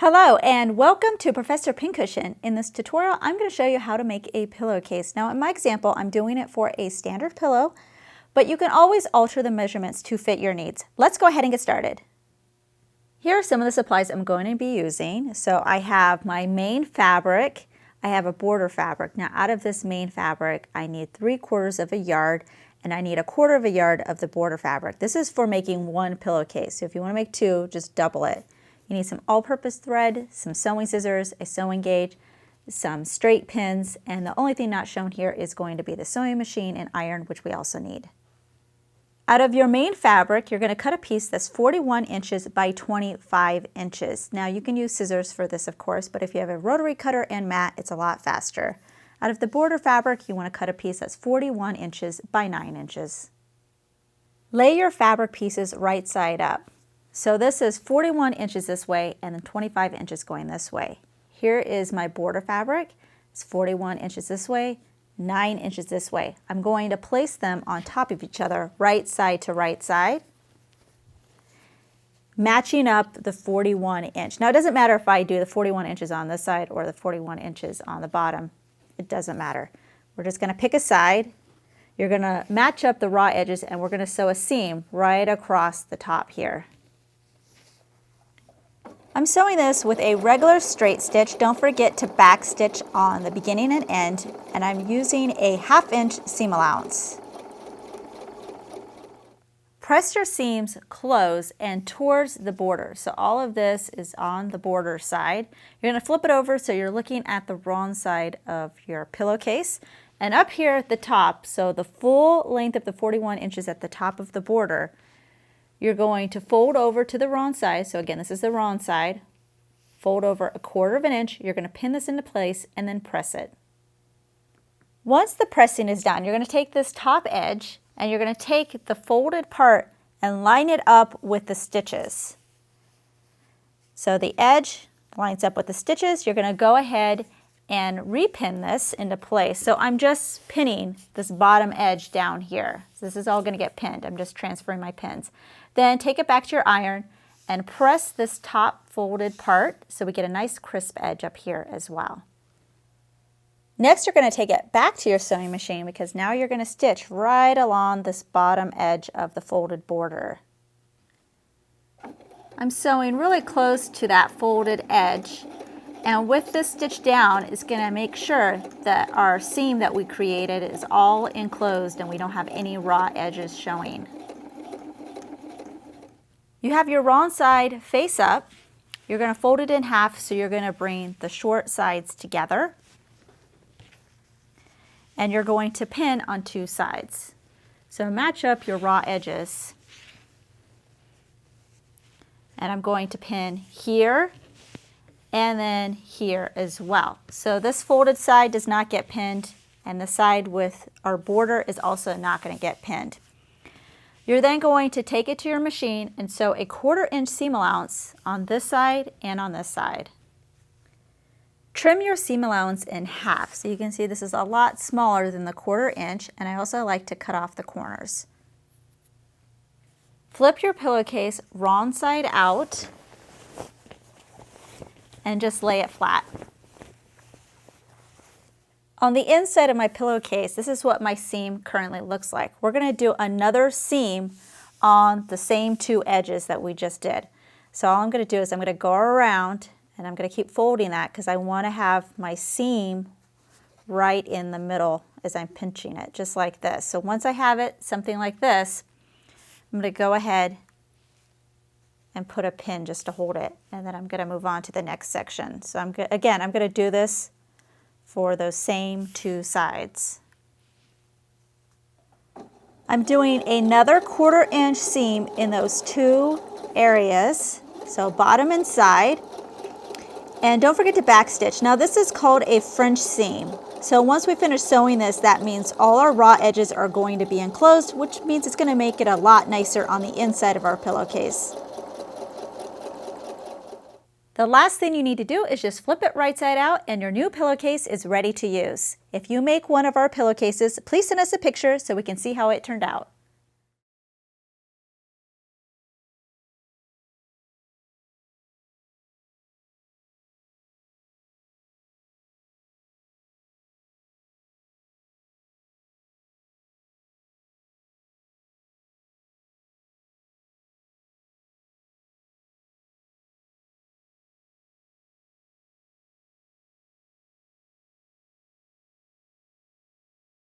Hello and welcome to Professor Pincushion. In this tutorial, I'm going to show you how to make a pillowcase. Now in my example, I'm doing it for a standard pillow, but you can always alter the measurements to fit your needs. Let's go ahead and get started. Here are some of the supplies I'm going to be using. So I have my main fabric, I have a border fabric. Now out of this main fabric, I need 3/4 of a yard and I need 1/4 of a yard of the border fabric. This is for making one pillowcase. So if you want to make two, just double it. You need some all-purpose thread, some sewing scissors, a sewing gauge, some straight pins, and the only thing not shown here is going to be the sewing machine and iron, which we also need. Out of your main fabric, you're going to cut a piece that's 41 inches by 25 inches. Now you can use scissors for this, of course, but if you have a rotary cutter and mat, it's a lot faster. Out of the border fabric, you want to cut a piece that's 41 inches by 9 inches. Lay your fabric pieces right side up. So this is 41 inches this way and then 25 inches going this way. Here is my border fabric. It's 41 inches this way, 9 inches this way. I'm going to place them on top of each other, right side to right side, matching up the 41 inch. Now it doesn't matter if I do the 41 inches on this side or the 41 inches on the bottom. It doesn't matter. We're just going to pick a side. You're going to match up the raw edges and we're going to sew a seam right across the top here. I'm sewing this with a regular straight stitch. Don't forget to back stitch on the beginning and end, and I'm using a 1/2 inch seam allowance. Press your seams close and towards the border. So all of this is on the border side. You're going to flip it over so you're looking at the wrong side of your pillowcase. And up here at the top, so the full length of the 41 inches at the top of the border, you're going to fold over to the wrong side. So again, this is the wrong side. Fold over 1/4 of an inch. You're going to pin this into place and then press it. Once the pressing is done, you're going to take this top edge and you're going to take the folded part and line it up with the stitches. So the edge lines up with the stitches. You're going to go ahead and repin this into place. So I'm just pinning this bottom edge down here. So this is all going to get pinned. I'm just transferring my pins. Then take it back to your iron and press this top folded part so we get a nice crisp edge up here as well. Next, you're going to take it back to your sewing machine because now you're going to stitch right along this bottom edge of the folded border. I'm sewing really close to that folded edge. And with this stitch down, it's going to make sure that our seam that we created is all enclosed and we don't have any raw edges showing. You have your wrong side face up. You're going to fold it in half, so you're going to bring the short sides together. And you're going to pin on two sides. So match up your raw edges. And I'm going to pin here and then here as well. So this folded side does not get pinned, and the side with our border is also not going to get pinned. You're then going to take it to your machine and sew a 1/4 inch seam allowance on this side and on this side. Trim your seam allowance in half. So you can see this is a lot smaller than the 1/4 inch, and I also like to cut off the corners. Flip your pillowcase wrong side out and just lay it flat. On the inside of my pillowcase, this is what my seam currently looks like. We're going to do another seam on the same two edges that we just did. So all I'm going to do is I'm going to go around and I'm going to keep folding that because I want to have my seam right in the middle as I'm pinching it, just like this. So once I have it, something like this, I'm going to go ahead and put a pin just to hold it, and then I'm going to move on to the next section. So I'm going to do this for those same two sides. I'm doing another 1/4 inch seam in those two areas, so bottom and side. And don't forget to back stitch. Now this is called a French seam. So once we finish sewing this, that means all our raw edges are going to be enclosed, which means it's going to make it a lot nicer on the inside of our pillowcase. The last thing you need to do is just flip it right side out and your new pillowcase is ready to use. If you make one of our pillowcases, please send us a picture so we can see how it turned out.